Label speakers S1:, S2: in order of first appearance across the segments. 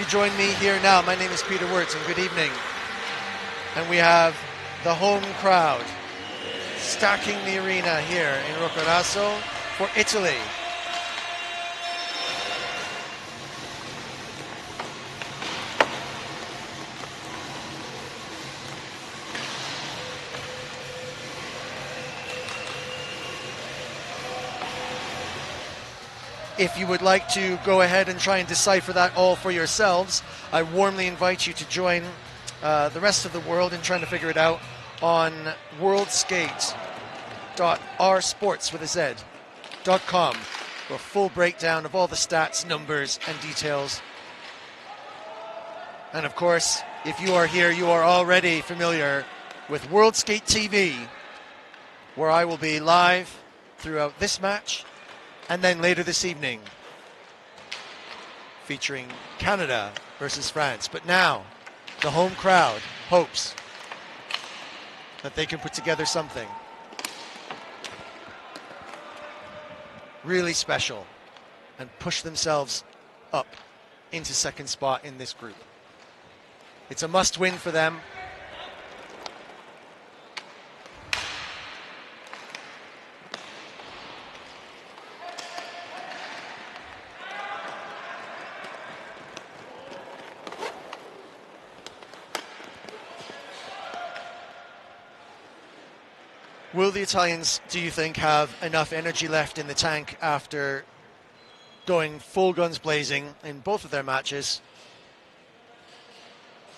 S1: you join me here now. My name is Peter Wirtz, and good evening. And we have the home crowd stacking the arena here in Roccaraso for Italy. If you would like to go ahead and try and decipher that all for yourselves, I warmly invite you to join the rest of the world in trying to figure it out on worldskate.rsports.com for a full breakdown of all the stats, numbers, and details. And of course, if you are here, you are already familiar with World Skate TV, where I will be live throughout this match. And then later this evening, featuring Canada versus France. But now, the home crowd hopes that they can put together something really special and push themselves up into second spot in this group. It's a must-win for them. Will the Italians, do you think, have enough energy left in the tank after going full guns blazing in both of their matches,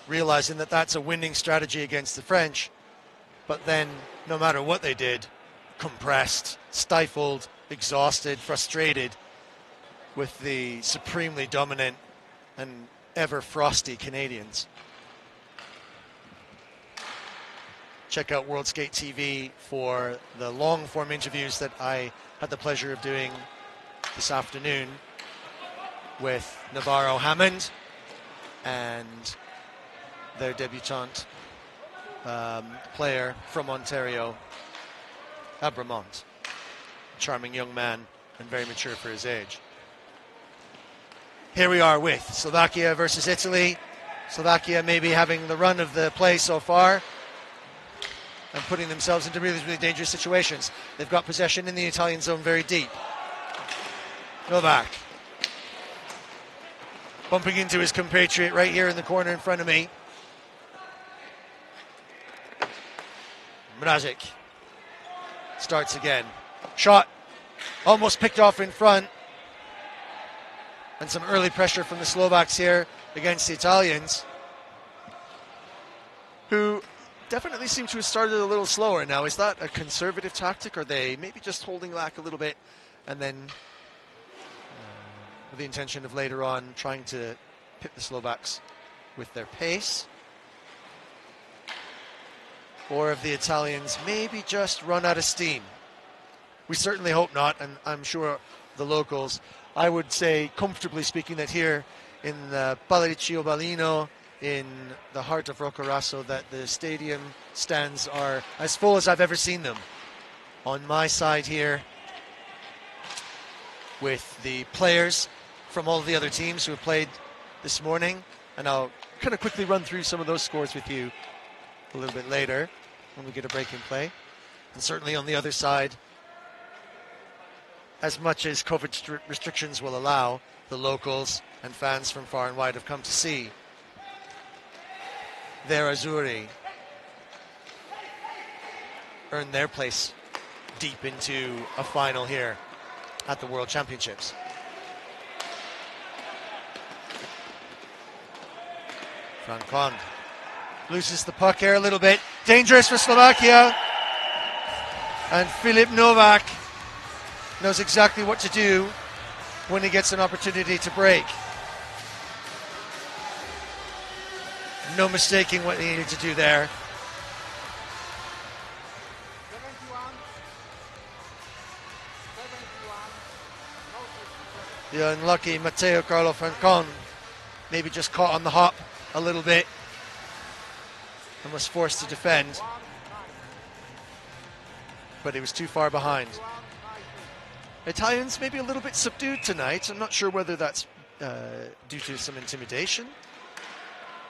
S1: realizing that that's a winning strategy against the French, but then, no matter what they did, compressed, stifled, exhausted, frustrated with the supremely dominant and ever frosty Canadians? Check out World Skate TV for the long-form interviews that I had the pleasure of doing this afternoon with Navarro Hammond and their debutante player from Ontario, Abramont. Charming young man and very mature for his age. Here we are with Slovakia versus Italy. Slovakia maybe having the run of the play so far and putting themselves into really, really dangerous situations. They've got possession in the Italian zone very deep. Novak. Bumping into his compatriot right here in the corner in front of me. Mrazic. Starts again. Shot. Almost picked off in front. And some early pressure from the Slovaks here against the Italians, who definitely seem to have started a little slower now. Is that a conservative tactic? Are they maybe just holding back a little bit and then with the intention of later on trying to pit the Slovaks with their pace? Or have the Italians maybe just run out of steam? We certainly hope not, and I'm sure the locals, I would say comfortably speaking, that here in the Palazzo Balino, in the heart of Roccaraso, that the stadium stands are as full as I've ever seen them. On my side here, with the players from all the other teams who have played this morning, and I'll kind of quickly run through some of those scores with you a little bit later when we get a break in play. And certainly on the other side, as much as COVID restrictions will allow, the locals and fans from far and wide have come to see their Azzurri earn their place deep into a final here at the World Championships. Francon loses the puck here a little bit. Dangerous for Slovakia. And Filip Novak knows exactly what to do when he gets an opportunity to break. No mistaking what he needed to do there. The unlucky Matteo Carlo Francon maybe just caught on the hop a little bit and was forced to defend, but he was too far behind. Italians maybe a little bit subdued tonight. I'm not sure whether that's due to some intimidation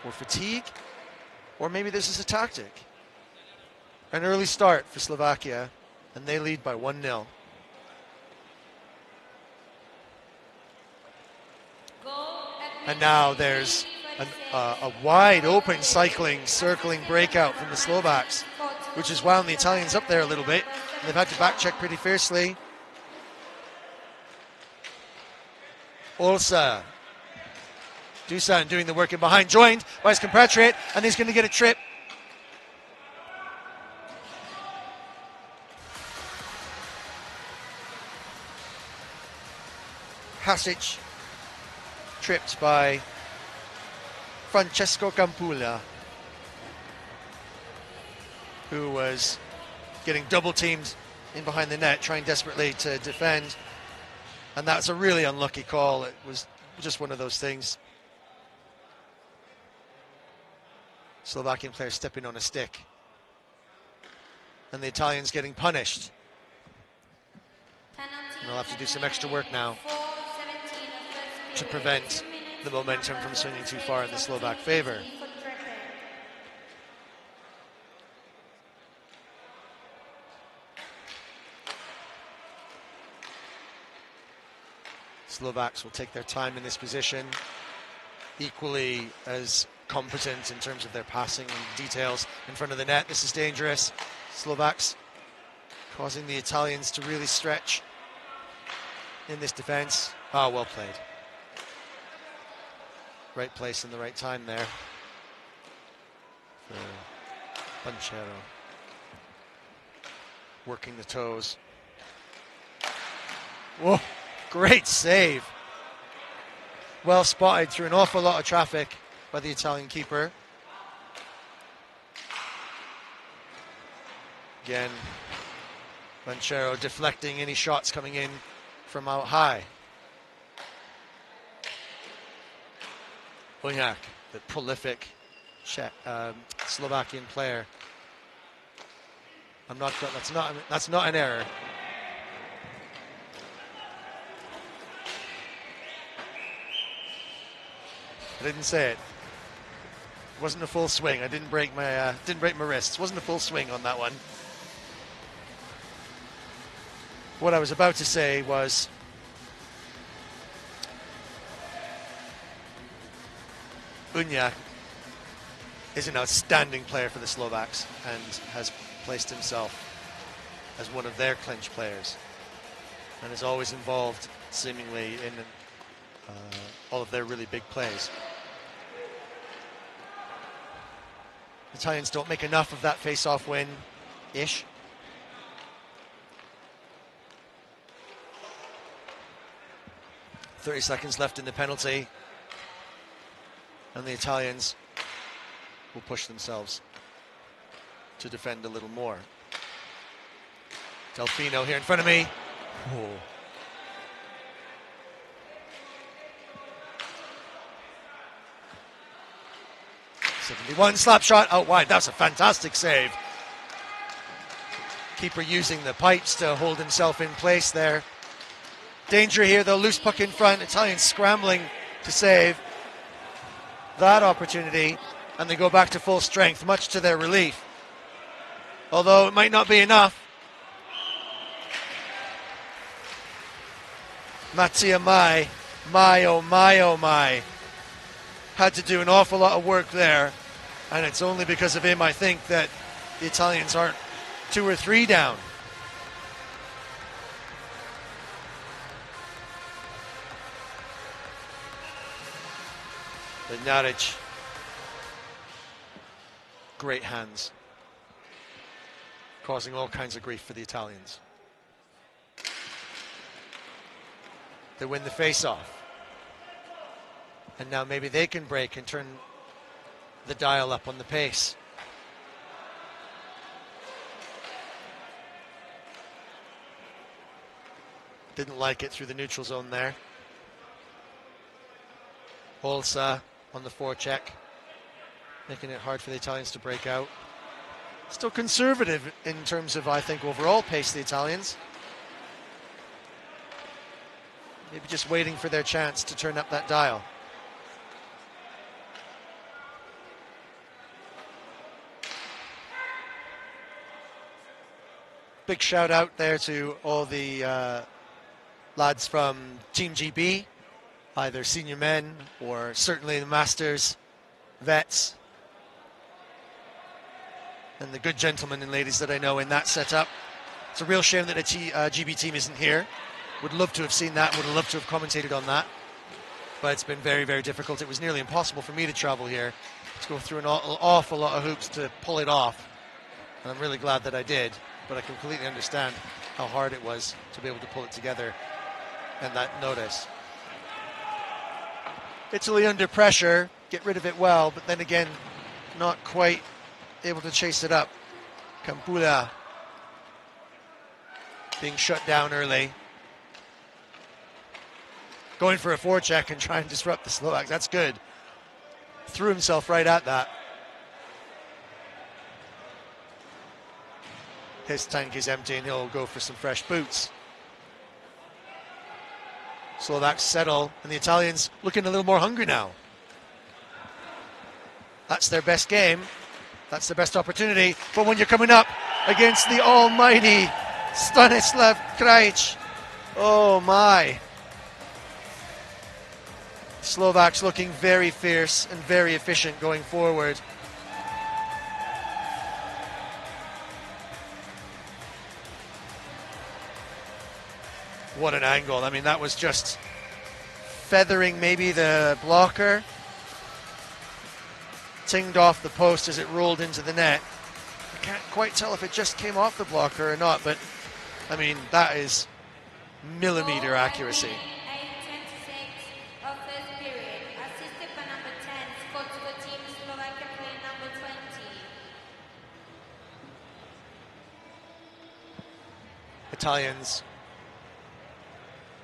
S1: or fatigue, or maybe this is a tactic. An early start for Slovakia, and they lead by 1-0. And now there's a wide open circling breakout from the Slovaks, which has wound the Italians up there a little bit. And they've had to back check pretty fiercely. Olsa. Dusan doing the work in behind, joined by his compatriot, and he's going to get a trip. Hasic tripped by Francesco Campula, who was getting double teamed in behind the net, trying desperately to defend. And that's a really unlucky call. It was just one of those things. Slovakian player stepping on a stick. And the Italians getting punished. And they'll have to do some extra work now to prevent the momentum from swinging too far in the Slovak favor. Slovaks will take their time in this position, equally as competent in terms of their passing and details in front of the net. This is dangerous. Slovaks causing the Italians to really stretch in this defense. Oh, well played. Right place and the right time there for Banchero. Working the toes. Whoa, great save. Well spotted through an awful lot of traffic by the Italian keeper. Again, Banchero deflecting any shots coming in from out high. Ujak, the prolific Slovakian player. That's not an error. I didn't say it. It wasn't a full swing. I didn't break my wrists. It wasn't a full swing on that one. What I was about to say was Ujak is an outstanding player for the Slovaks and has placed himself as one of their clinch players and is always involved seemingly in all of their really big plays. Italians don't make enough of that face-off win-ish. .30 seconds left in the penalty. And the Italians will push themselves to defend a little more. Delfino here in front of me. Oh. .71 slap shot out wide. That's a fantastic save. Keeper using the pipes to hold himself in place there. Danger here though, loose puck in front. Italians scrambling to save that opportunity, and they go back to full strength, much to their relief. Although it might not be enough. Mattia Mai, oh my. Had to do an awful lot of work there, and it's only because of him, I think, that the Italians aren't 2 or 3 down. But Naric, great hands, causing all kinds of grief for the Italians. They win the face-off. And now maybe they can break and turn the dial up on the pace. Didn't like it through the neutral zone there. Olsa on the forecheck, making it hard for the Italians to break out. Still conservative in terms of, I think, overall pace, the Italians. Maybe just waiting for their chance to turn up that dial. Big shout out there to all the lads from Team GB, either senior men or certainly the masters, vets, and the good gentlemen and ladies that I know in that setup. It's a real shame that a GB team isn't here. Would love to have seen that, would have loved to have commentated on that. But it's been very, very difficult. It was nearly impossible for me to travel here, to go through an awful lot of hoops to pull it off. And I'm really glad that I did, but I completely understand how hard it was to be able to pull it together and that notice. Italy under pressure, get rid of it well, but then again, not quite able to chase it up. Campula being shut down early. Going for a forecheck and trying to disrupt the Slovaks. That's good. Threw himself right at that. His tank is empty and he'll go for some fresh boots. Slovaks settle and the Italians looking a little more hungry now. That's their best game. That's the best opportunity. But when you're coming up against the almighty Stanislav Krajc, oh my. Slovaks looking very fierce and very efficient going forward. What an angle. I mean, that was just feathering maybe the blocker. Tinged off the post as it rolled into the net. I can't quite tell if it just came off the blocker or not, but I mean, that is millimeter accuracy. Italians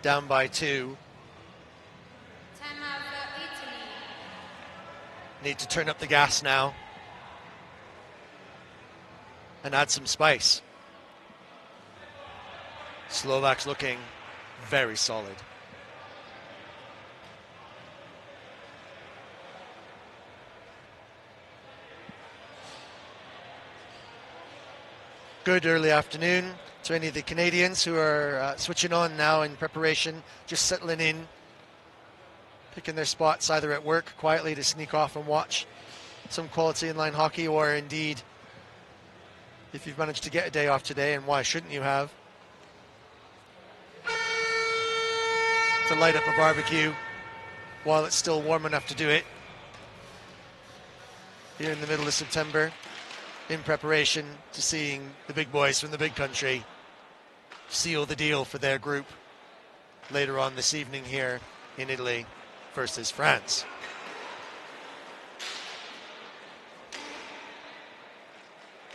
S1: down by 2. Need to turn up the gas now and add some spice. Slovaks looking very solid. Good early afternoon to any of the Canadians who are switching on now in preparation, just settling in, picking their spots either at work quietly to sneak off and watch some quality inline hockey, or indeed if you've managed to get a day off today, and why shouldn't you have, to light up a barbecue while it's still warm enough to do it here in the middle of September, in preparation to seeing the big boys from the big country seal the deal for their group later on this evening here in Italy versus France.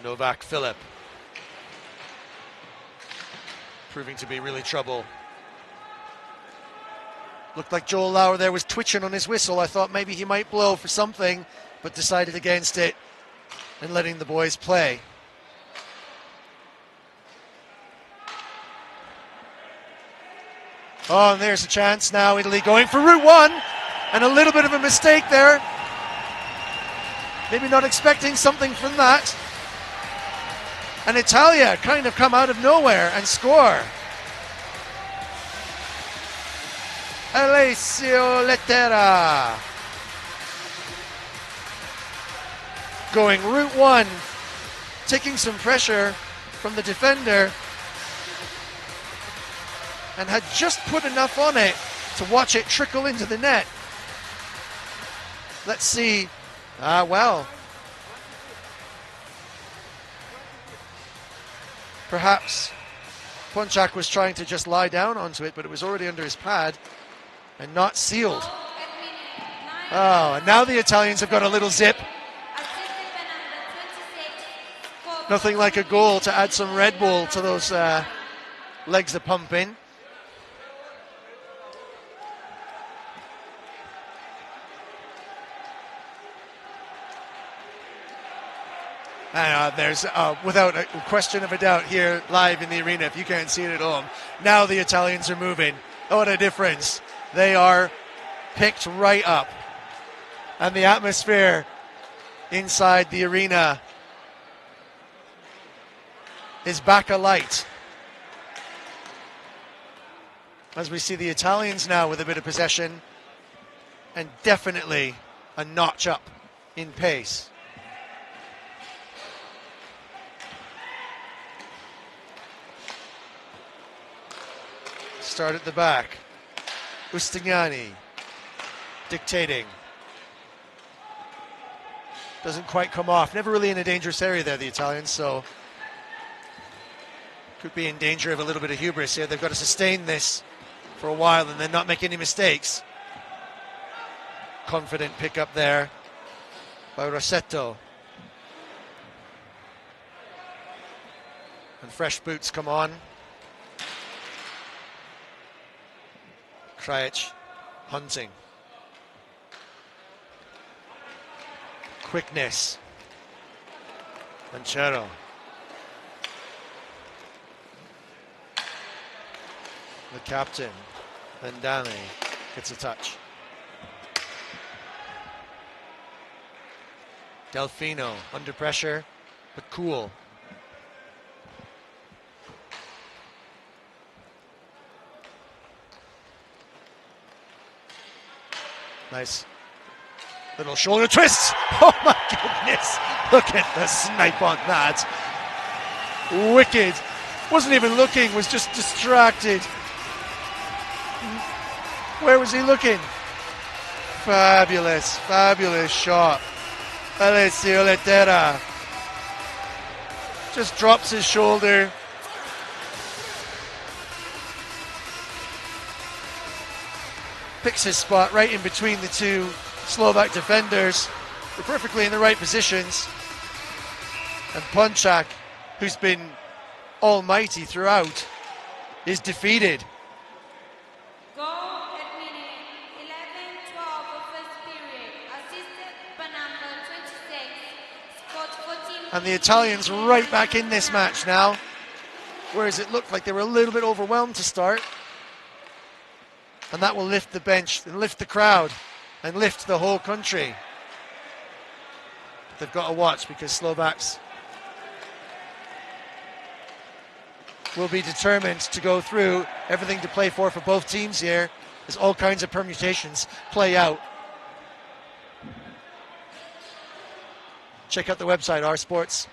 S1: Novak Philip proving to be really trouble. Looked like Joel Lauer there was twitching on his whistle. I thought maybe he might blow for something, but decided against it and letting the boys play. Oh, and there's a chance now. Italy going for route 1, and a little bit of a mistake there. Maybe not expecting something from that. And Italia kind of come out of nowhere and score. Alessio Lettera going route 1, taking some pressure from the defender, and had just put enough on it to watch it trickle into the net. Let's see. Well. Perhaps Ponchak was trying to just lie down onto it, but it was already under his pad and not sealed. Oh, and now the Italians have got a little zip. Nothing like a goal to add some Red Bull to those legs of pumping. There's, without a question of a doubt here live in the arena, if you can't see it at home, now the Italians are moving. What a difference. They are picked right up. And the atmosphere inside the arena is back alight. As we see the Italians now with a bit of possession and definitely a notch up in pace. Start at the back. Ustignani dictating. Doesn't quite come off. Never really in a dangerous area there, the Italians, so could be in danger of a little bit of hubris here. They've got to sustain this for a while and then not make any mistakes. Confident pickup there by Rossetto. And fresh boots come on. Krajec hunting. Quickness. Lancero. The captain, Vendane, gets a touch. Delfino under pressure, but cool. Nice little shoulder twist. Oh my goodness. Look at the snipe on that. Wicked. Wasn't even looking, was just distracted. Where was he looking? Fabulous, fabulous shot. Alessio Lettera just drops his shoulder. Picks his spot right in between the two Slovak defenders. They're perfectly in the right positions. And Pončák, who's been almighty throughout, is defeated.
S2: Goal at minute 11-12 of first period, assisted by number 26, scored 14.
S1: And the Italians right back in this match now, whereas it looked like they were a little bit overwhelmed to start. And that will lift the bench and lift the crowd and lift the whole country. But they've got to watch because Slovaks will be determined to go through. Everything to play for both teams here as all kinds of permutations play out. Check out the website, rsports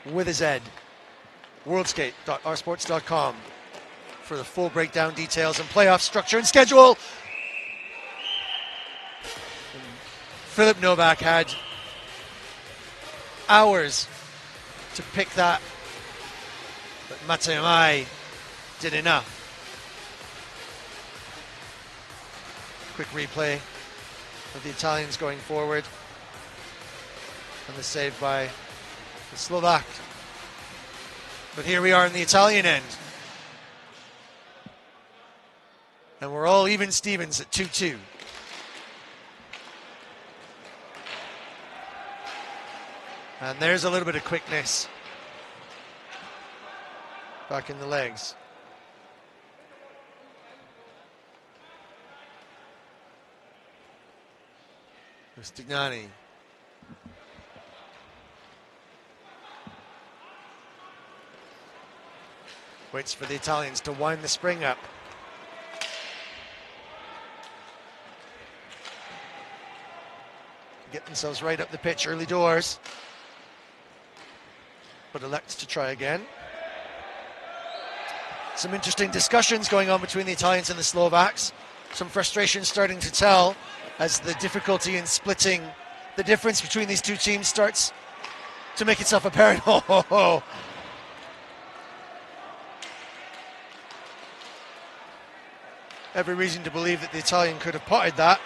S1: with a Z, worldskate.rsports.com for the full breakdown details and playoff structure and schedule. And Philip Novak had hours to pick that, but Matsuemai did enough. Quick replay of the Italians going forward and the save by the Slovak. But here we are in the Italian end. And we're all even Stevens at 2-2. And there's a little bit of quickness back in the legs. Stignani. Waits for the Italians to wind the spring up. Get themselves right up the pitch early doors, but elects to try again. Some interesting discussions going on between the Italians and the Slovaks. Some frustration starting to tell as the difficulty in splitting the difference between these two teams starts to make itself apparent. Every reason to believe that the Italian could have potted that.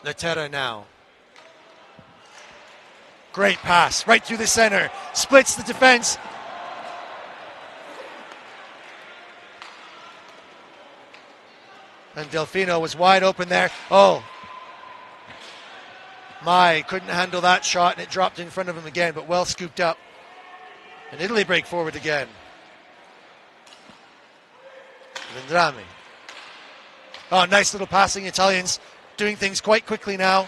S1: Lettera now. Great pass right through the center. Splits the defense. And Delfino was wide open there. Oh, couldn't handle that shot, and it dropped in front of him again, but well scooped up. And Italy break forward again. Vendrami. Oh, nice little passing. Italians doing things quite quickly now.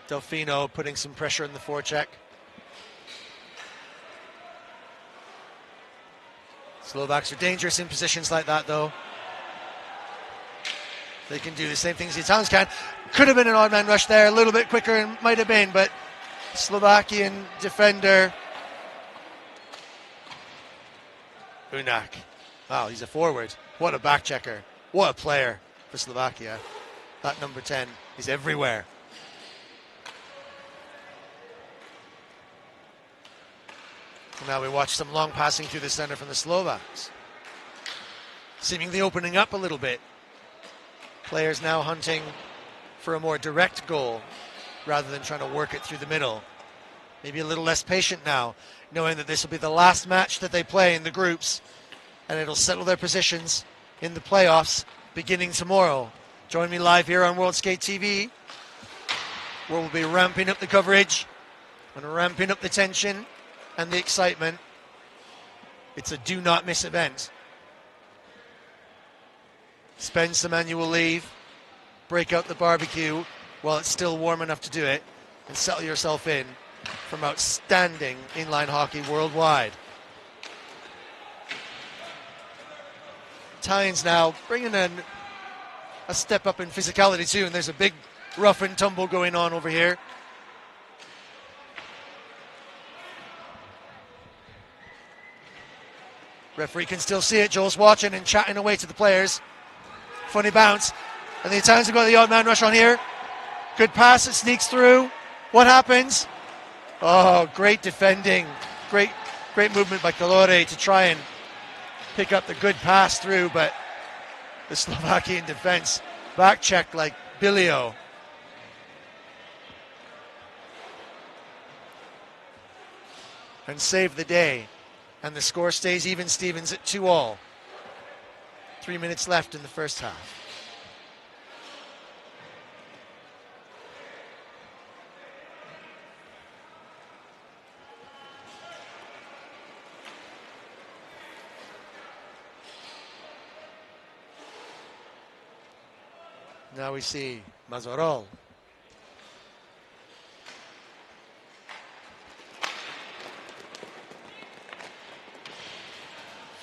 S1: Delfino putting some pressure on the forecheck. Slovaks are dangerous in positions like that, though. They can do the same things the Italians can. Could have been an odd man rush there, a little bit quicker, and might have been, but Slovakian defender Unak. Wow, he's a forward. What a back checker. What a player for Slovakia. That number 10 is everywhere. Now we watch some long passing through the center from the Slovaks. Seemingly opening up a little bit. Players now hunting for a more direct goal rather than trying to work it through the middle. Maybe a little less patient now, knowing that this will be the last match that they play in the groups, and it'll settle their positions in the playoffs beginning tomorrow. Join me live here on World Skate TV, where we'll be ramping up the coverage and ramping up the tension and the excitement. It's a do not miss event. Spend some annual leave, break out the barbecue while it's still warm enough to do it, and settle yourself in from outstanding inline hockey worldwide. Italians now bringing in a step up in physicality too, and there's a big rough and tumble going on over here. Referee can still see it. Joel's watching and chatting away to the players. Funny bounce. And the Italians have got the odd man rush on here. Good pass, it sneaks through. What happens? Oh, great defending. Great movement by Calore to try and pick up the good pass through, but the Slovakian defense back checked like Bilio. And saved the day. And the score stays even Stevens at 2-2. 3 minutes left in the first half. Now we see Mazorol.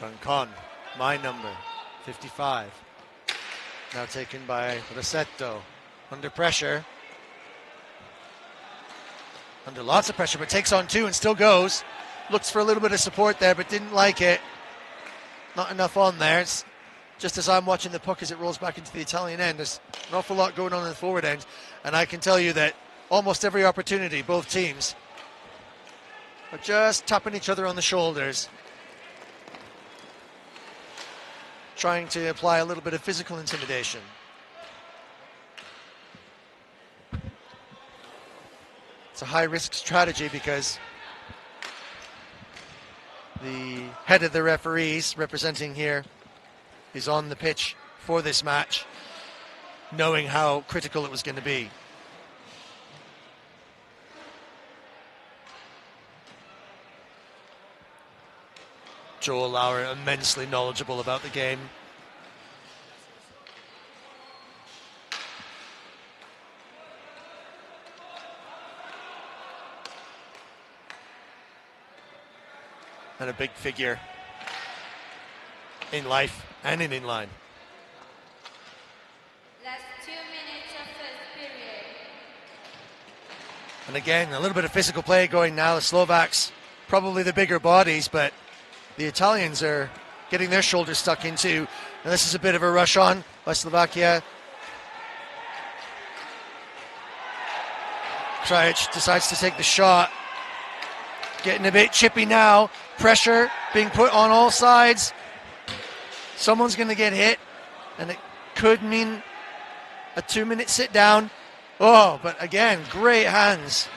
S1: Francon, my number, 55. Now taken by Rossetto. Under pressure. Under lots of pressure, but takes on two and still goes. Looks for a little bit of support there, but didn't like it. Not enough on there. It's just as I'm watching the puck as it rolls back into the Italian end, there's an awful lot going on in the forward end. And I can tell you that almost every opportunity, both teams are just tapping each other on the shoulders, trying to apply a little bit of physical intimidation. It's a high-risk strategy because the head of the referees representing here is on the pitch for this match, knowing how critical it was going to be. Joel Lauer, immensely knowledgeable about the game. And a big figure in life and in inline.
S2: Last 2 minutes of first period.
S1: And again, a little bit of physical play going now. The Slovaks, probably the bigger bodies, but the Italians are getting their shoulders stuck into. And this is a bit of a rush on by Slovakia. Krajic decides to take the shot. Getting a bit chippy now. Pressure being put on all sides. Someone's going to get hit, and it could mean a 2-minute sit down. Oh, but again, great hands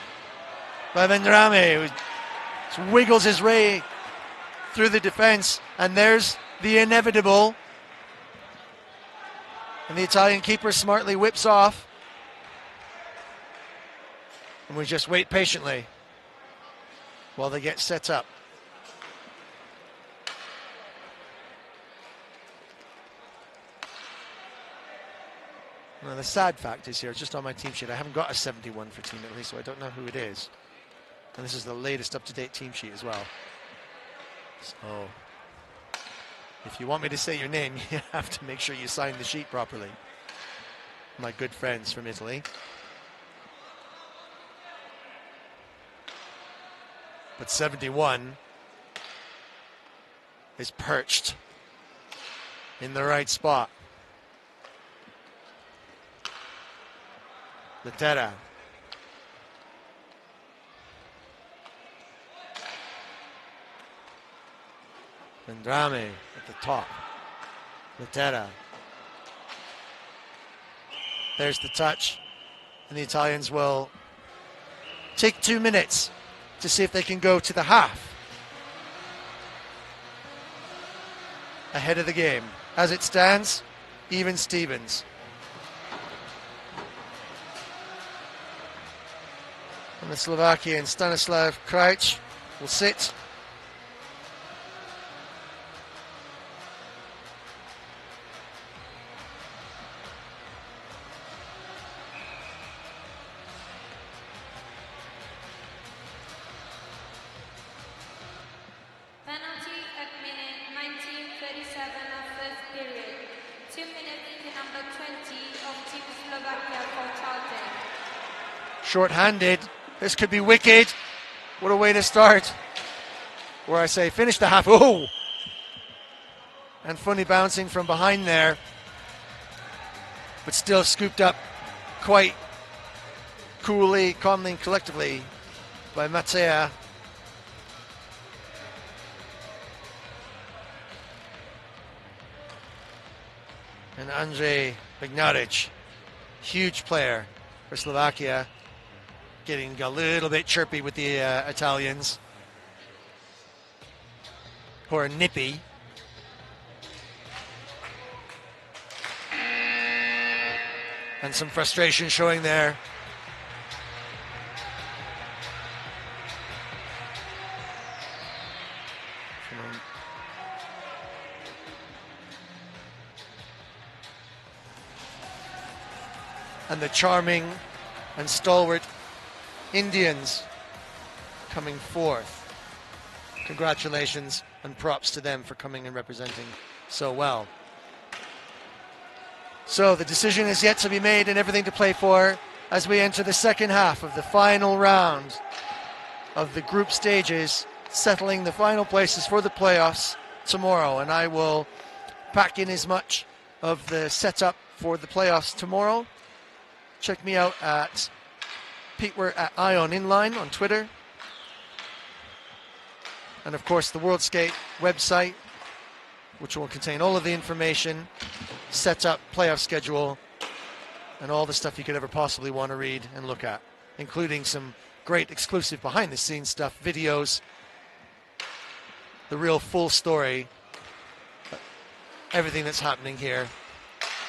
S1: by Vendrame, who just wiggles his way through the defense. And there's the inevitable. And the Italian keeper smartly whips off. And we just wait patiently while they get set up. Now, the sad fact is here, just on my team sheet, I haven't got a 71 for Team Italy, so I don't know who it is. And this is the latest up-to-date team sheet as well. So, if you want me to say your name, you have to make sure you sign the sheet properly. My good friends from Italy. But 71 is perched in the right spot. Latvia. Vendrame at the top. Latvia. There's the touch. And the Italians will take 2 minutes to see if they can go to the half ahead of the game. As it stands, even Stevens. And the Slovakian Stanislav Krajc will sit.
S2: Penalty at minute 19:37 of first period. 2 minutes to number 20 of Team Slovakia for charging.
S1: Short-handed. This could be wicked. What a way to start. Where I say finish the half. Oh! And funny bouncing from behind there. But still scooped up quite coolly, calmly, and collectively by Matea. And Andrej Bednaric, huge player for Slovakia. Getting a little bit chirpy with the Italians, who are nippy. And some frustration showing there. And the charming and stalwart Indians coming fourth. Congratulations and props to them for coming and representing so well. So the decision is yet to be made and everything to play for as we enter the second half of the final round of the group stages, settling the final places for the playoffs tomorrow. And I will pack in as much of the setup for the playoffs tomorrow. Check me out at Petewer at Ion Inline on Twitter. And of course the World Skate website, which will contain all of the information, setup, playoff schedule, and all the stuff you could ever possibly want to read and look at, including some great exclusive behind the scenes stuff, videos, the real full story, everything that's happening here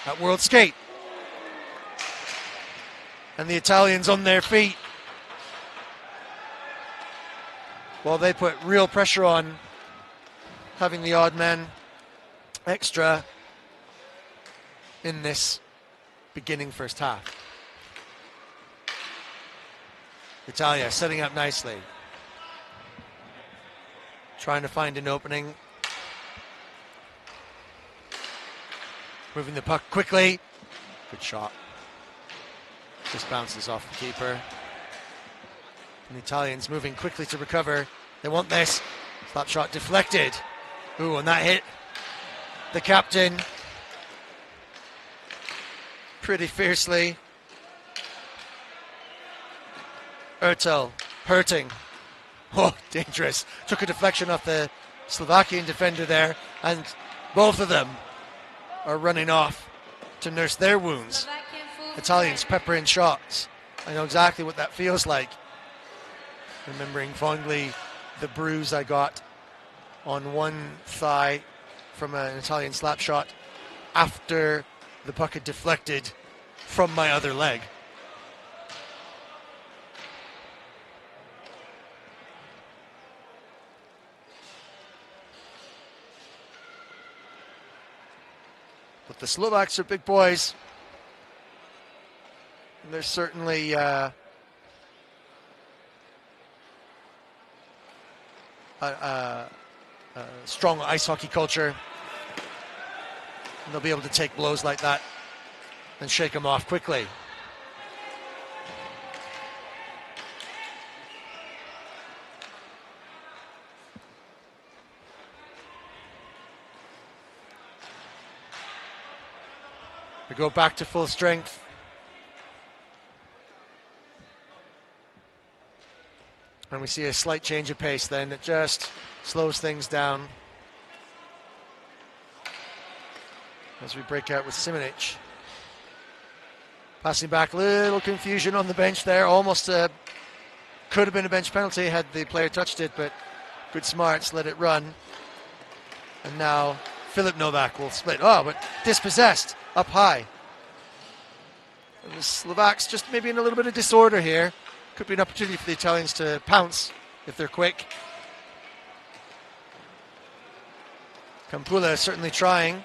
S1: at World Skate. And the Italians on their feet while they put real pressure on, having the odd man extra in this beginning first half. Italia setting up nicely, trying to find an opening, moving the puck quickly. Good shot. Just bounces off the keeper. And the Italians moving quickly to recover. They want this. Slap shot deflected. Ooh, and that hit the captain pretty fiercely. Ertel hurting. Oh, dangerous. Took a deflection off the Slovakian defender there, and both of them are running off to nurse their wounds.
S2: Slovakian
S1: Italians pepper in shots. I know exactly what that feels like. Remembering fondly the bruise I got on one thigh from an Italian slap shot after the puck had deflected from my other leg. But the Slovaks are big boys. And there's certainly a strong ice hockey culture. And they'll be able to take blows like that and shake them off quickly. We go back to full strength. And we see a slight change of pace then. It just slows things down. As we break out with Simovic. Passing back, little confusion on the bench there. Almost could have been a bench penalty had the player touched it, but good smarts, let it run. And now Filip Novak will split. Oh, but dispossessed up high. And the Slovaks just maybe in a little bit of disorder here. Could be an opportunity for the Italians to pounce if they're quick. Kampula certainly trying.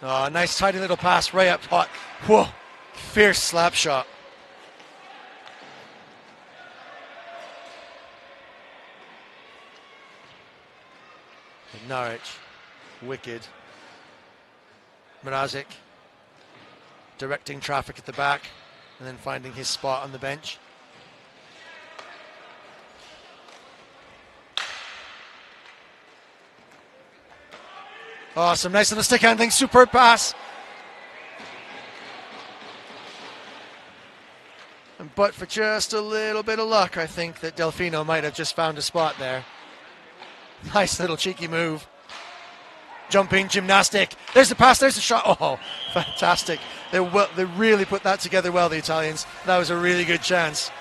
S1: Oh, nice tidy little pass right up hot. Whoa, fierce slap shot. Norwich, wicked. Mrazek directing traffic at the back and then finding his spot on the bench. Oh, some nice little stick handling, superb pass. But for just a little bit of luck, I think that Delfino might have just found a spot there. Nice little cheeky move. Jumping gymnastic. There's the pass, there's the shot. Oh, fantastic. They really put that together well, the Italians. That was a really good chance.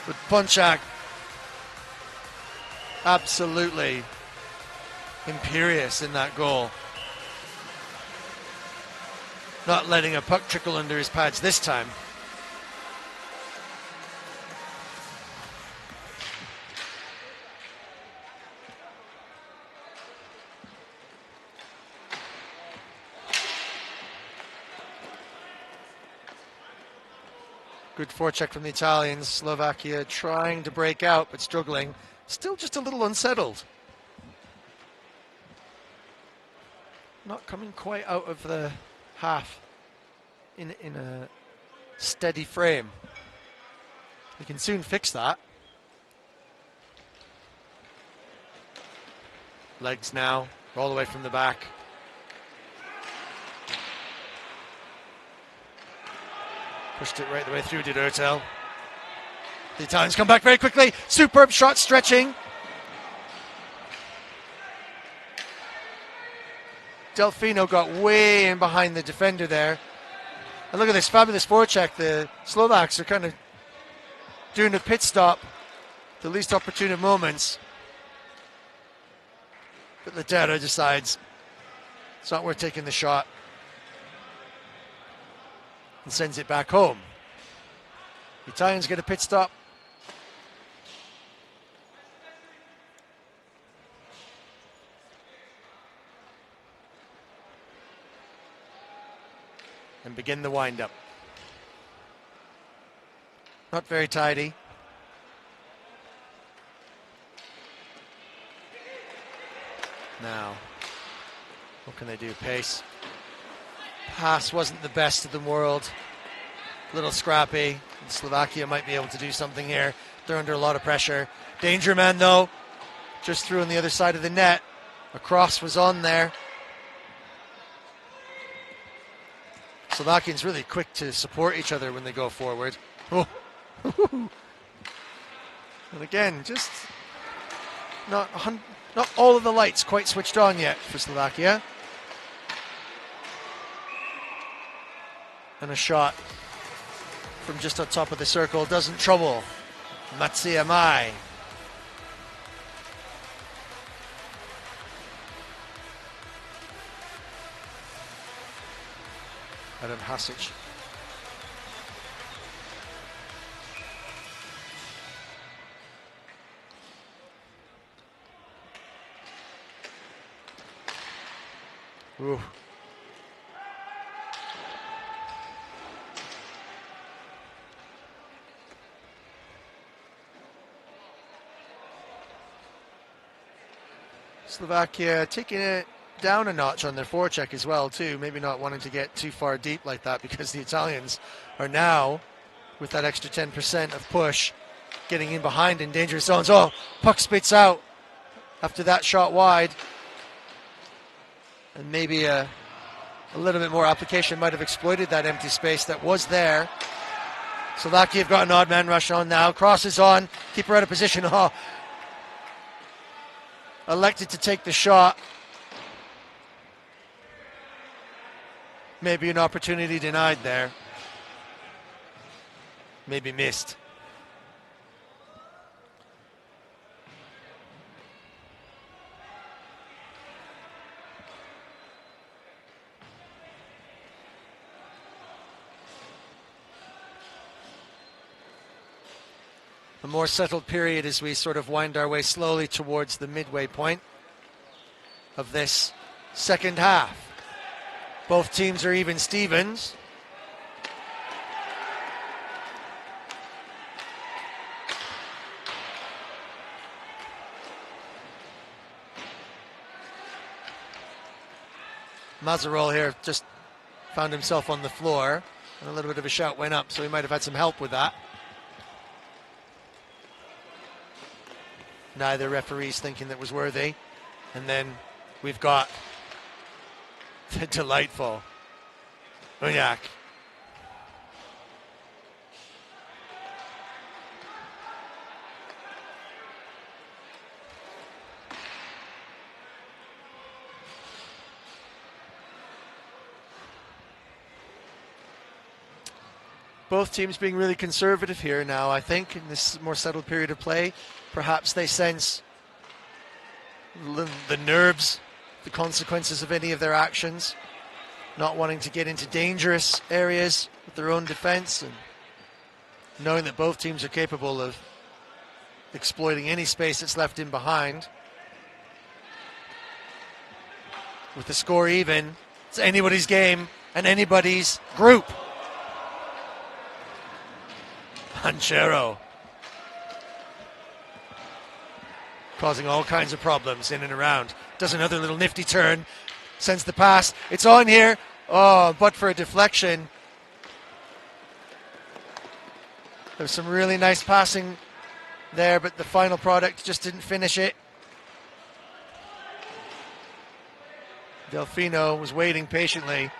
S1: But Ponchak, absolutely imperious in that goal. Not letting a puck trickle under his pads this time. Good forecheck from the Italians. Slovakia trying to break out, but struggling. Still just a little unsettled. Not coming quite out of the half in a steady frame. We can soon fix that. Legs now, all the way from the back. Pushed it right the way through, did Ertel. The Italians come back very quickly. Superb shot, stretching. Delfino got way in behind the defender there. And look at this fabulous forecheck. The Slovaks are kind of doing a pit stop, the least opportune of moments. But Latera decides it's not worth taking the shot and sends it back home. The Italians get a pit stop. And begin the wind-up. Not very tidy. Now, what can they do? Pace. Pass wasn't the best of the world. A little scrappy. Slovakia might be able to do something here. They're under a lot of pressure. Danger man, though. Just threw on the other side of the net. A cross was on there. Slovakians really quick to support each other when they go forward. Oh. And again, just not all of the lights quite switched on yet for Slovakia. And a shot from just on top of the circle doesn't trouble Matsuya Mai. Adam Hasic. Ooh. Slovakia taking it down a notch on their forecheck as well too, maybe not wanting to get too far deep like that, because the Italians are now, with that extra 10% of push, getting in behind in dangerous zones. Oh, puck spits out after that shot wide, and maybe a little bit more application might have exploited that empty space that was there. Slovakia have got an odd man rush on now, crosses on, keeper out of position. Oh, elected to take the shot. Maybe an opportunity denied there. Maybe missed. A more settled period as we sort of wind our way slowly towards the midway point of this second half. Both teams are even Stevens. Mazarol here just found himself on the floor, and a little bit of a shout went up, so he might have had some help with that. Neither referees thinking that was worthy. And then we've got the delightful Unyak. Both teams being really conservative here now, I think, in this more settled period of play. Perhaps they sense the nerves, the consequences of any of their actions, not wanting to get into dangerous areas with their own defense, and knowing that both teams are capable of exploiting any space that's left in behind. With the score even, it's anybody's game and anybody's group. Panchero causing all kinds of problems in and around. Does another little nifty turn, sends the pass. It's on here. Oh, but for a deflection. There's some really nice passing there, but the final product just didn't finish it. Delfino was waiting patiently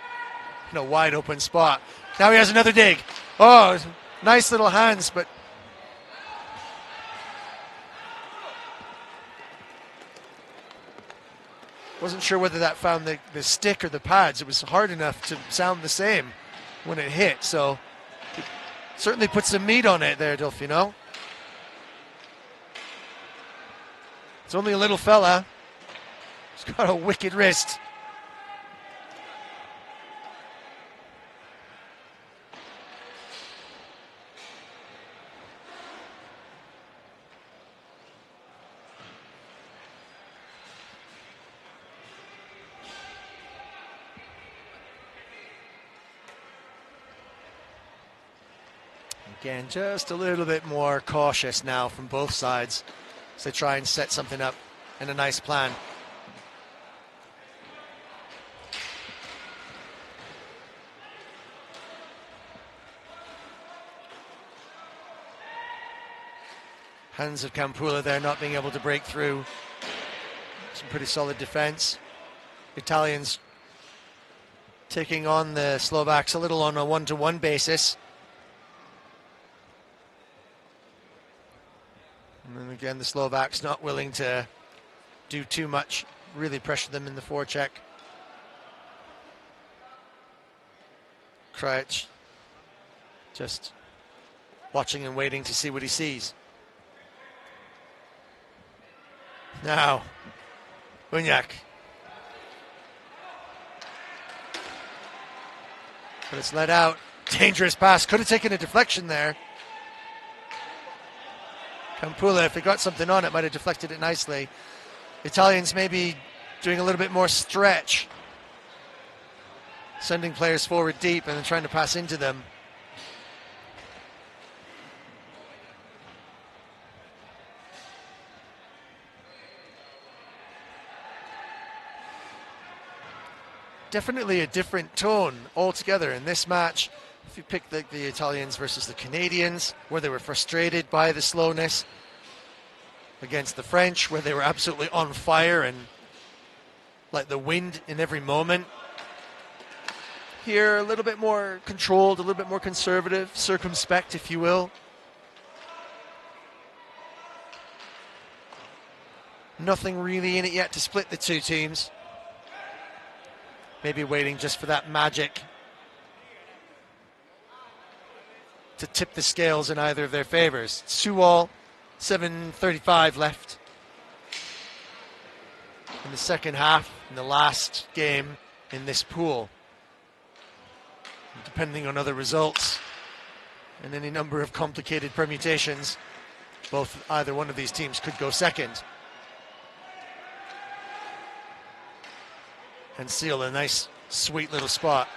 S1: in a wide open spot. Now he has another dig. Oh, nice little hands, but wasn't sure whether that found the stick or the pads. It was hard enough to sound the same when it hit, so it certainly put some meat on it there, Delfino. It's only a little fella. He's got a wicked wrist. Again, just a little bit more cautious now from both sides as they try and set something up in a nice plan. Hands of Campula there not being able to break through. Some pretty solid defense. Italians taking on the Slovaks a little on a one-to-one basis. And again, the Slovaks not willing to do too much, really pressure them in the forecheck. Krajc just watching and waiting to see what he sees. Now, Bunyak. But it's let out. Dangerous pass. Could have taken a deflection there. Campula, if he got something on it, might have deflected it nicely. Italians maybe doing a little bit more stretch. Sending players forward deep and then trying to pass into them. Definitely a different tone altogether in this match. If you pick the Italians versus the Canadians, where they were frustrated by the slowness, against the French, where they were absolutely on fire and like the wind in every moment. Here, a little bit more controlled, a little bit more conservative, circumspect, if you will. Nothing really in it yet to split the two teams. Maybe waiting just for that magic to tip the scales in either of their favors. 2-all, 7:35 left in the second half, in the last game in this pool. Depending on other results and any number of complicated permutations, either one of these teams could go second and seal a nice, sweet little spot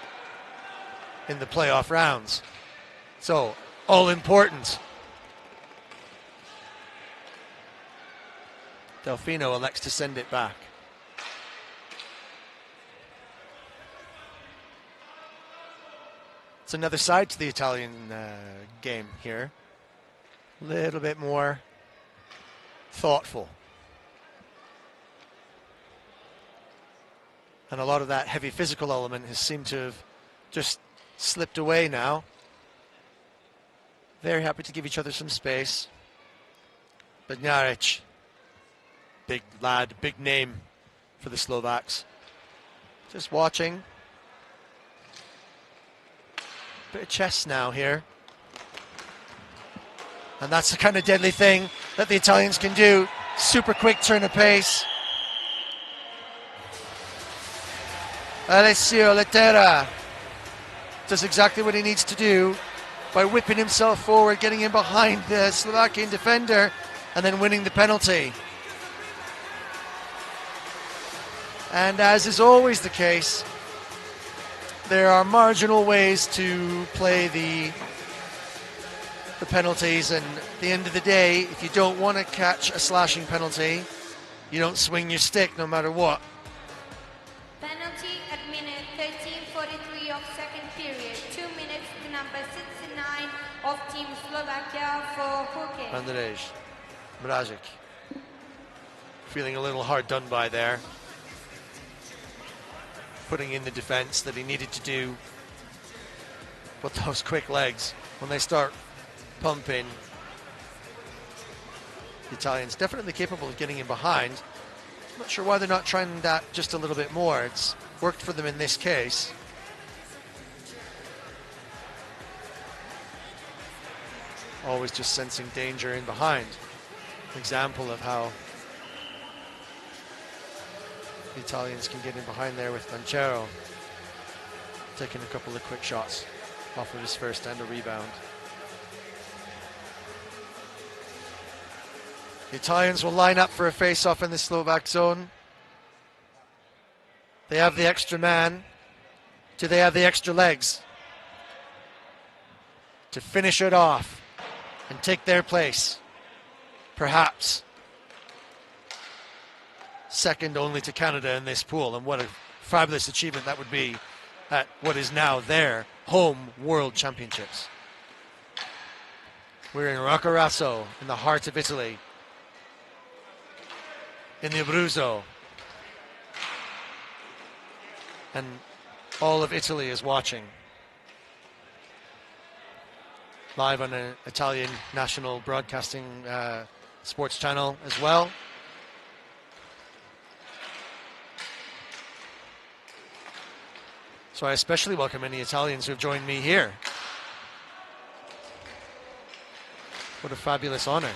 S1: in the playoff rounds. So, all important. Delfino elects to send it back. It's another side to the Italian game here. A little bit more thoughtful. And a lot of that heavy physical element has seemed to have just slipped away now. Very happy to give each other some space. Bednaric, big lad, big name for the Slovaks. Just watching. Bit of chess now here. And that's the kind of deadly thing that the Italians can do. Super quick turn of pace. Alessio Lettera does exactly what he needs to do by whipping himself forward, getting in behind the Slovakian defender, and then winning the penalty. And as is always the case, there are marginal ways to play the penalties, and at the end of the day, if you don't want to catch a slashing penalty, you don't swing your stick no matter what.
S2: Penalty at minute 13:43 of second period. 2 minutes to number 69 of Team Slovakia for Hurke.
S1: Andrej Mrazic feeling a little hard done by there. Putting in the defense that he needed to do. But those quick legs, when they start pumping, the Italians definitely capable of getting in behind. I'm not sure why they're not trying that just a little bit more. It's worked for them in this case. Always just sensing danger in behind. Example of how the Italians can get in behind there with Banchero taking a couple of quick shots off of his first and a rebound. The Italians will line up for a face-off in the Slovak zone. They have the extra man. Do they have the extra legs to finish it off and take their place? Perhaps. Second only to Canada in this pool, and what a fabulous achievement that would be at what is now their home World Championships. We're in Roccaraso, in the heart of Italy, in the Abruzzo, and all of Italy is watching. Live on an Italian national broadcasting sports channel as well. So I especially welcome any Italians who have joined me here. What a fabulous honor.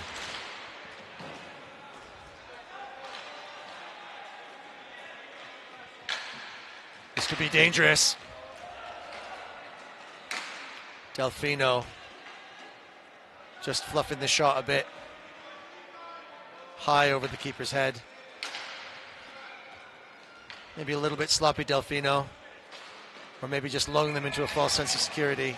S1: This could be dangerous. Delfino just fluffing the shot a bit. High over the keeper's head. Maybe a little bit sloppy, Delfino. Or maybe just lulling them into a false sense of security.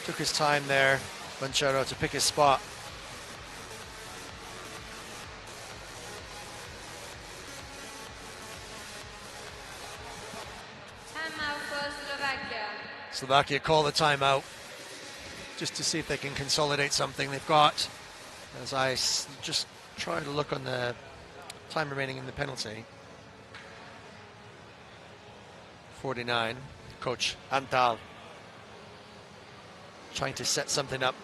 S1: Took his time there, Banchero, to pick his spot.
S2: Timeout for Slovakia.
S1: Slovakia call the timeout just to see if they can consolidate something they've got. As I just try to look on the time remaining in the penalty. 49, coach Antal trying to set something up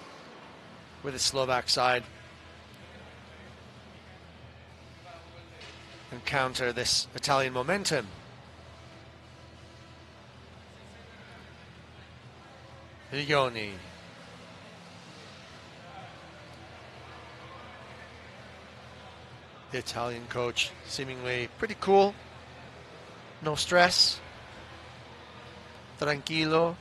S1: with the Slovak side and counter this Italian momentum. Rioni. The Italian coach seemingly pretty cool, no stress, tranquilo.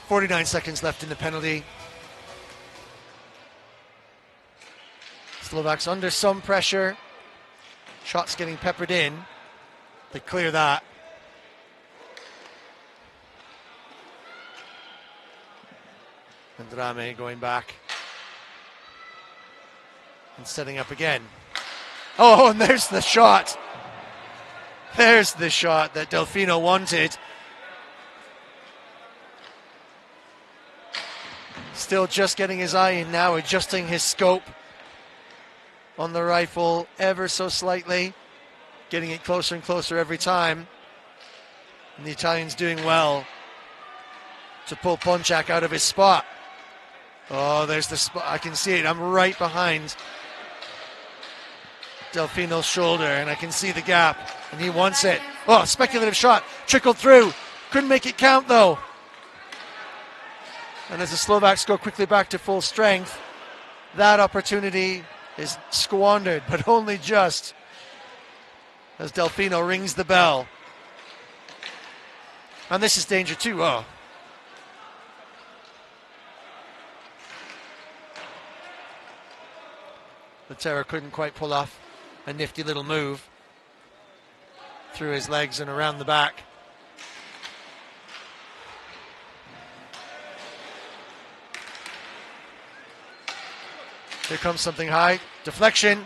S1: .49 seconds left in the penalty. Slovaks under some pressure. Shots getting peppered in. They clear that. Andrame going back. And setting up again. Oh, and there's the shot. There's the shot that Delfino wanted. Still just getting his eye in now, adjusting his scope on the rifle ever so slightly, getting it closer and closer every time. And the Italian's doing well to pull Ponchak out of his spot. Oh, there's the spot. I can see it. I'm right behind Delfino's shoulder, and I can see the gap, and he wants it. Oh, speculative shot. Trickled through. Couldn't make it count, though. And as the Slovaks go quickly back to full strength, that opportunity is squandered, but only just as Delfino rings the bell. And this is danger too. Oh. Latera couldn't quite pull off a nifty little move through his legs and around the back. Here comes something high. Deflection.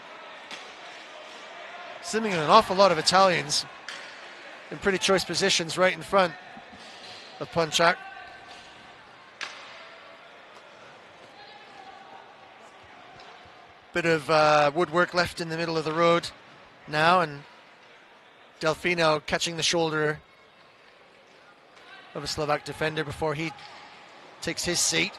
S1: Seemingly an awful lot of Italians in pretty choice positions right in front of Ponchak. Bit of woodwork left in the middle of the road now, and Delfino catching the shoulder of a Slovak defender before he takes his seat.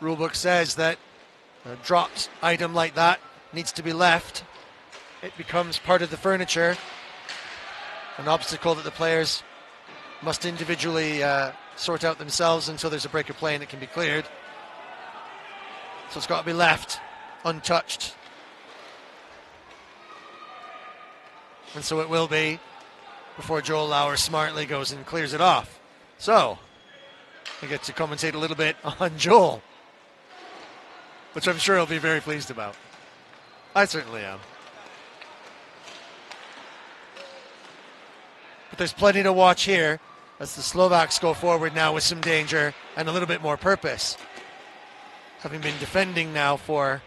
S1: Rulebook says that a dropped item like that needs to be left. It becomes part of the furniture, an obstacle that the players must individually sort out themselves until there's a break of play and it can be cleared. So it's got to be left untouched. And so it will be before Joel Lauer smartly goes and clears it off. So I get to commentate a little bit on Joel. which I'm sure he'll be very pleased about. I certainly am. But there's plenty to watch here as the Slovaks go forward now with some danger and a little bit more purpose, having been defending now for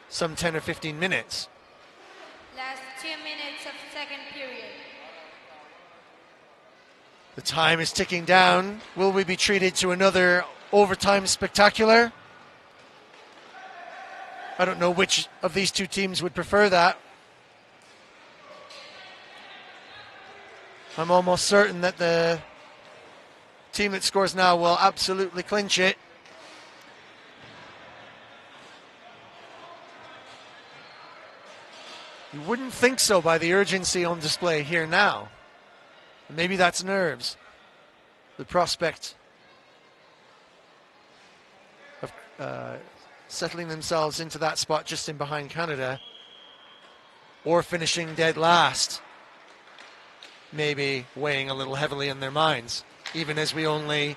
S1: some 10 or 15 minutes.
S2: Last 2 minutes of second period.
S1: The time is ticking down. Will we be treated to another overtime spectacular? I don't know which of these two teams would prefer that. I'm almost certain that the team that scores now will absolutely clinch it. You wouldn't think so by the urgency on display here now. Maybe that's nerves. The prospect of settling themselves into that spot just in behind Canada, or finishing dead last, maybe weighing a little heavily in their minds, even as we only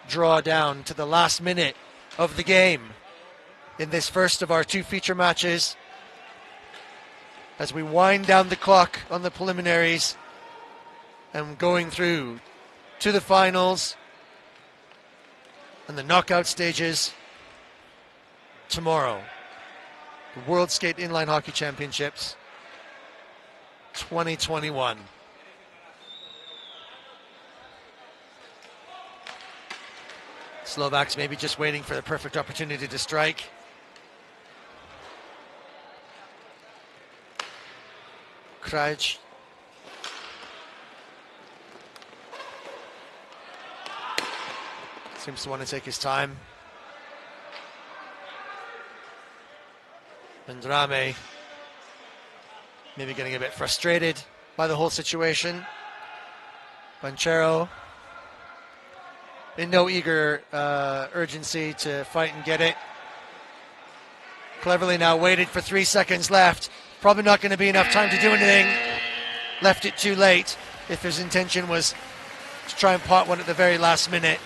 S1: draw down to the last minute of the game in this first of our two feature matches, as we wind down the clock on the preliminaries and going through to the finals and the knockout stages tomorrow. The World Skate Inline Hockey Championships 2021. Slovaks maybe just waiting for the perfect opportunity to strike. Krajc. Seems to want to take his time. Vendrame maybe getting a bit frustrated by the whole situation. Banchero in no eager urgency to fight and get it. Cleverly now waited for 3 seconds left. Probably not going to be enough time to do anything. Left it too late if his intention was to try and pot one at the very last minute.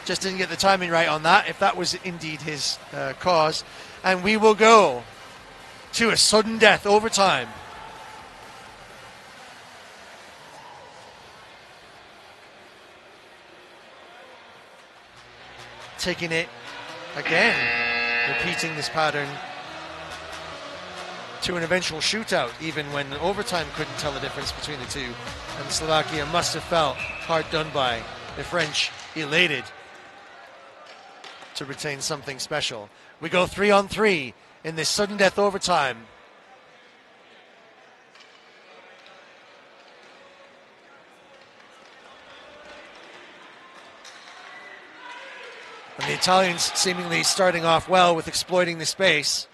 S1: Just didn't get the timing right on that, if that was indeed his cause. And we will go to a sudden death overtime. Taking it again, repeating this pattern to an eventual shootout, even when overtime couldn't tell the difference between the two. And Slovakia must have felt hard done by. The French elated to retain something special. We go 3-on-3 in this sudden death overtime. And the Italians seemingly starting off well with exploiting the space.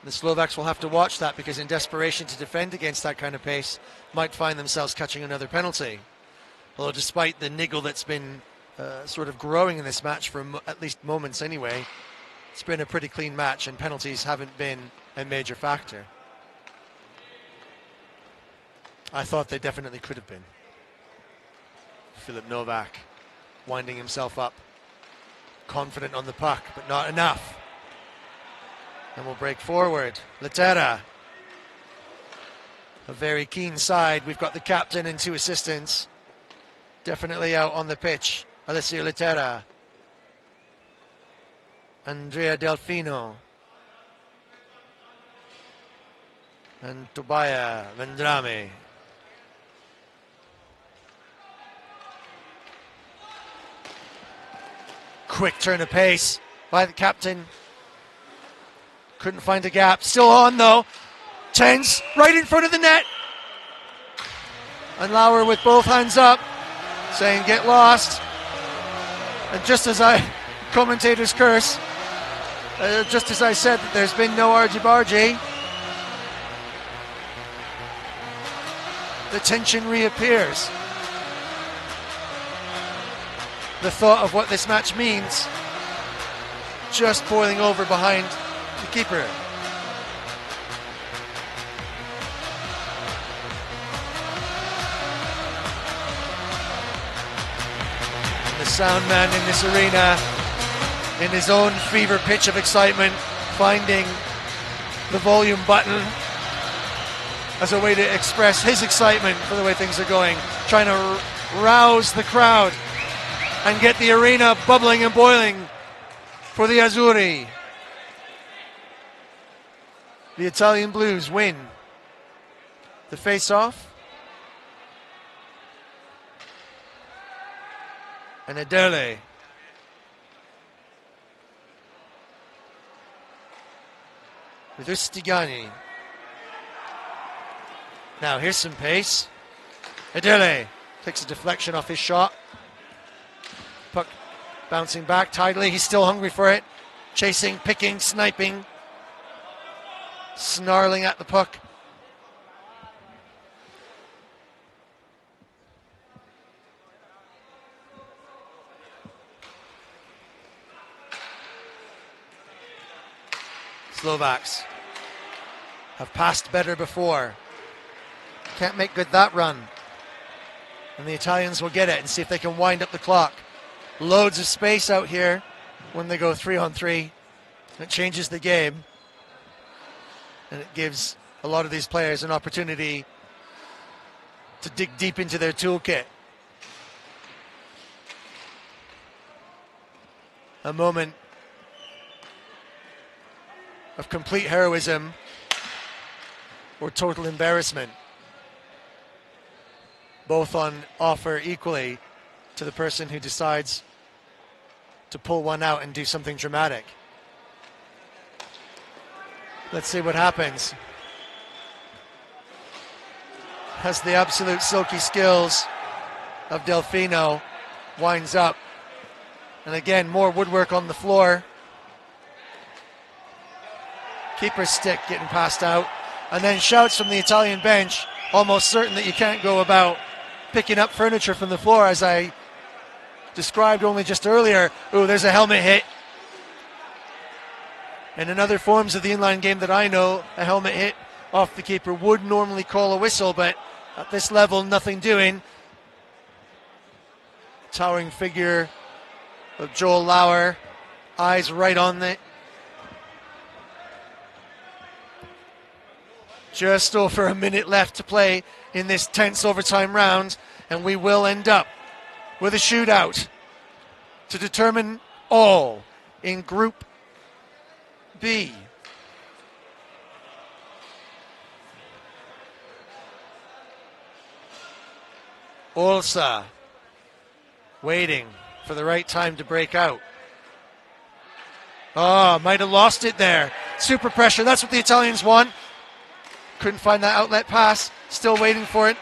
S1: The Slovaks will have to watch that, because in desperation to defend against that kind of pace, might find themselves catching another penalty. Although despite the niggle that's been sort of growing in this match for at least moments anyway, it's been a pretty clean match and penalties haven't been a major factor. I thought they definitely could have been. Filip Novak winding himself up, confident on the puck, but not enough. And we'll break forward. Litera, a very keen side. We've got the captain and 2 assistants definitely out on the pitch. Alessio Litera, Andrea Delfino, and Tobia Vendrame. Quick turn of pace by the captain. Couldn't find a gap. Still on though. Tense, right in front of the net. And Lauer with both hands up, saying get lost. And just as commentators curse, just as I said that there's been no argy-bargy, the tension reappears. The thought of what this match means just boiling over behind the keeper. The sound man in this arena, in his own fever pitch of excitement, finding the volume button as a way to express his excitement for the way things are going, trying to rouse the crowd and get the arena bubbling and boiling for the Azzurri. The Italian Blues win the face-off. And Adele with Ustigani. Now here's some pace. Adele takes a deflection off his shot. Puck bouncing back tidily. He's still hungry for it. Chasing, picking, sniping. Snarling at the puck. Slovaks have passed better before. Can't make good that run. And the Italians will get it and see if they can wind up the clock. Loads of space out here when they go 3-on-3. It changes the game. And it gives a lot of these players an opportunity to dig deep into their toolkit. A moment of complete heroism or total embarrassment, both on offer equally to the person who decides to pull one out and do something dramatic. Let's see what happens. Has the absolute silky skills of Delfino, winds up, and again more woodwork on the floor. Keeper's stick getting passed out, and then shouts from the Italian bench, almost certain that you can't go about picking up furniture from the floor, as I described only just earlier. Ooh, there's a helmet hit. And in other forms of the inline game that I know, a helmet hit off the keeper would normally call a whistle, but at this level, nothing doing. Towering figure of Joel Lauer, eyes right on it. Just over a minute left to play in this tense overtime round, and we will end up with a shootout to determine all in Group B. Olsa waiting for the right time to break out. Oh, might have lost it there. Super pressure, that's what the Italians want. Couldn't find that outlet pass, still waiting for it.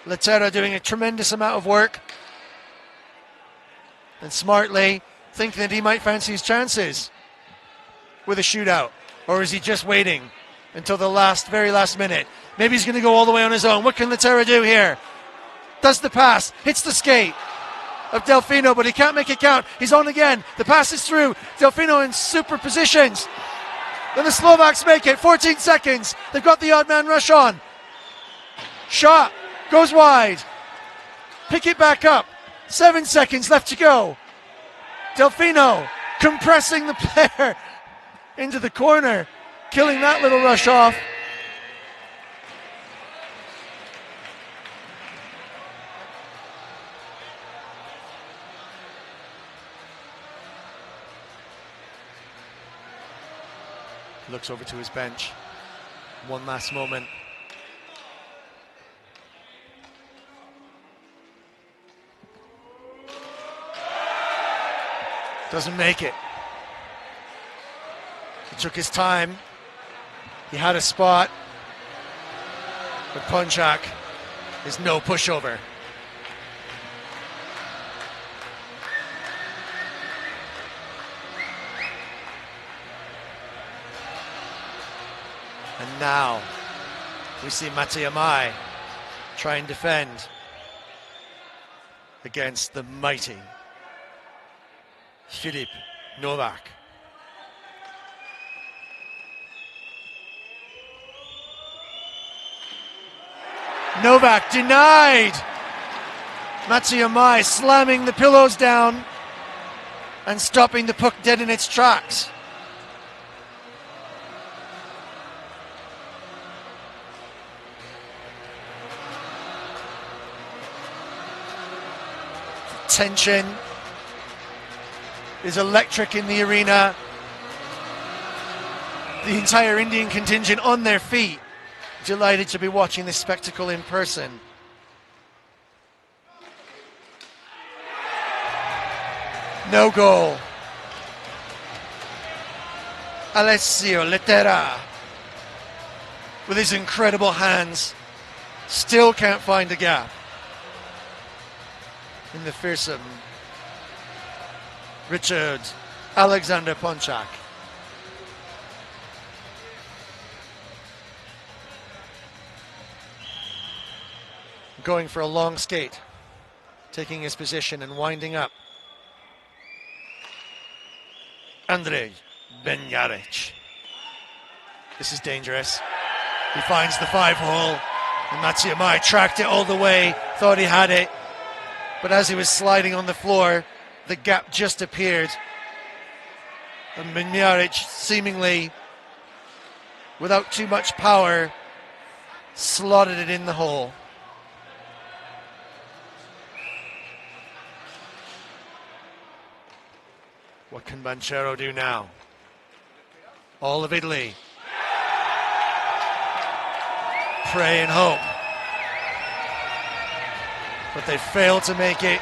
S1: Lettera doing a tremendous amount of work. And smartly thinking that he might fancy his chances with a shootout. Or is he just waiting until the very last minute? Maybe he's going to go all the way on his own. What can Lettera do here? Does the pass, hits the skate of Delfino, but he can't make it count. He's on again. The pass is through. Delfino in super positions. Then the Slovaks make it. 14 seconds. They've got the odd man rush on. Shot goes wide. Pick it back up. 7 seconds left to go. Delfino compressing the player into the corner, killing that little rush off. Looks over to his bench. One last moment. Doesn't make it. He took his time. He had a spot. But Ponchak is no pushover. And now we see Mattia Mai try and defend against the mighty Filip Novak. Novak denied. Matsuyamai slamming the pillows down and stopping the puck dead in its tracks. Tension is electric in the arena. The entire Indian contingent on their feet, delighted to be watching this spectacle in person. No goal. Alessio Lettera, with his incredible hands, still can't find a gap in the fearsome Richard Alexander Ponchak. Going for a long skate, taking his position and winding up. Andrej Benjaric. This is dangerous. He finds the 5-hole, and Matsuyamai tracked it all the way, thought he had it, but as he was sliding on the floor, the gap just appeared, and Benjaric, seemingly without too much power, slotted it in the hole. What can Banchero do now? All of Italy pray and hope, but they fail to make it